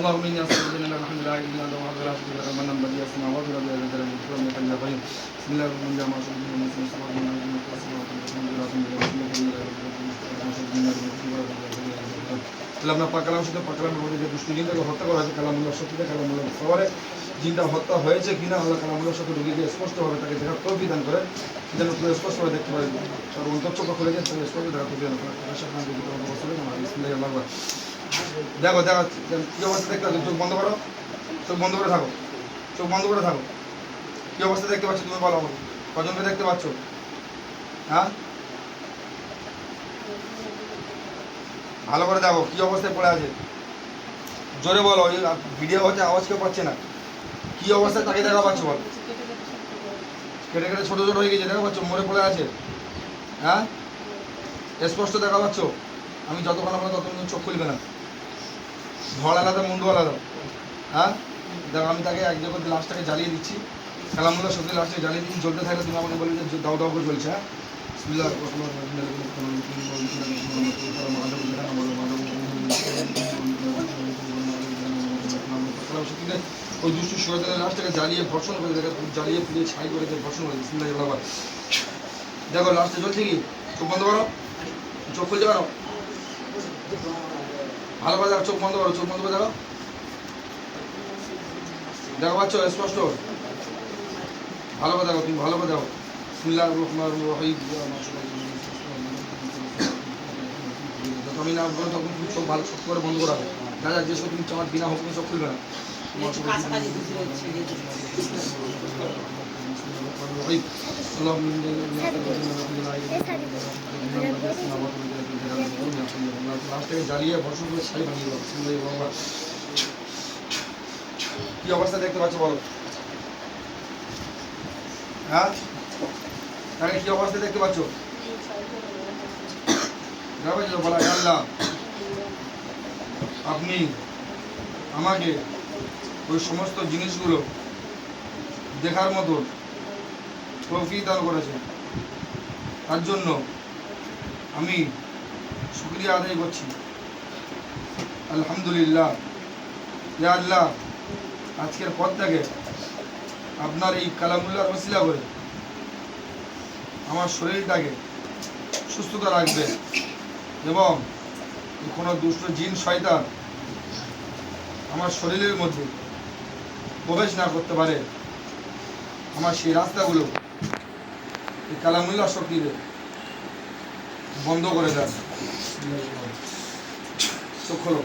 اللهم اني استغفرك ان الحمد لله الا انت وحدك لا شريك لك من بديع السماوات والارض يا ذا الجلال والاكرام يا حي يا قيوم بسم الله الرحمن الرحيم ما شاء الله من السماوات আল্লাহ পাক সাথে পাকলামের মধ্যে যে দুষ্ট জিনটাকে হত্যা করা হয়েছে কালামুল্লাহর শক্তিতে কালামুল্লাহর পাওয়ারে জিনটা হত্যা হয়েছে কিনা আল্লাহ কালামুল্লাহর সাথে রোগীকে স্পষ্টভাবে তাকে দেখার তৌফিক দান করে যেন পুরো স্পষ্টভাবে দেখতে পারে তার অন্তর্চক্র খুলে গেছে তাকে স্পষ্ট দেখার তৌফিক দান করে দেখো দেখো কি অবস্থা দেখতে পাচ্ছ চোখ বন্ধ করো চোখ বন্ধ করে থাকো চোখ বন্ধ করে থাকো কি অবস্থা দেখতে পাচ্ছ তুমি বলো আমাকে কজনকে দেখতে পাচ্ছ হ্যাঁ ভালো করে দেখো কি অবস্থায় পড়ে আছে জোরে বলো ওই ভিডিও হচ্ছে আওয়াজ কেউ পাচ্ছে না কি অবস্থায় তাকে দেখা পাচ্ছ বল কেটে কেটে ছোটো ছোটো হয়ে গেছে দেখা পাচ্ছ মরে পড়ে আছে হ্যাঁ স্পষ্ট দেখা পাচ্ছ আমি যতক্ষণ আমরা ততক্ষণ চোখ খুলবে না ধড় আলাদা মুন্ডু আলাদা হ্যাঁ দেখো আমি তাকে এক জায়গায় লাশটাকে জ্বালিয়ে দিচ্ছি কালামুল্লাহ সত্যি লাশটাকে জ্বালিয়ে দিচ্ছি জ্বলতে থাকলে তুমি আমাকে বলবে যে দাও দাও করে চলছে হ্যাঁ ওই দুষ্টু শয়তানের লাশটাকে জ্বালিয়ে ভর্ষণ করে দেখে জ্বালিয়ে পুড়িয়ে ছাই করে ভর্ষণ করে বিসমিল্লাহ আল্লাহ দেখো লাশটা জ্বলছে কি চোখ বন্ধ করো চোখ খুলতে পারো ভালো করে দেখো চোখ বন্ধ করো চোখ বন্ধ করে দেখো দেখো পাচ্ছ স্পষ্ট ভালো করে দেখো তুমি ভালো করে দেখো বিসমিল্লাহির রহমানির রহিম যত আমি না বলবো তখন তুমি চোখ ভালো চোখ করে বন্ধ করা যা যা যে সব তুমি চাওয়ার বিনা হুকুমে চোখ খুলবে না লাস্টে জ্বালিয়ে ভর্ষণ করে ছাই বানিয়ে দেবো কি অবস্থা দেখতে পাচ্ছ বলো হ্যাঁ তাকে কি অবস্থা দেখতে পাচ্ছ বলা আল্লাহ আপনি আমাকে ওই সমস্ত জিনিসগুলো দেখার মতো তৌফিক দান করেছেন তার জন্য আমি শুকরিয়া আদায় করছি আলহামদুলিল্লাহ ইয়া আল্লাহ আজকের পর থেকে আপনার এই কালামুল্লাহর ওসিলা করে আমার শরীরটাকে সুস্থতা রাখবে এবং কোনো দুষ্ট জিন শয়তান আমার শরীরের মধ্যে প্রবেশ না করতে পারে আমার সেই রাস্তাগুলো এই কালামুল্লাহ শক্তিতে বন্ধ করে দেন চোখ খোলো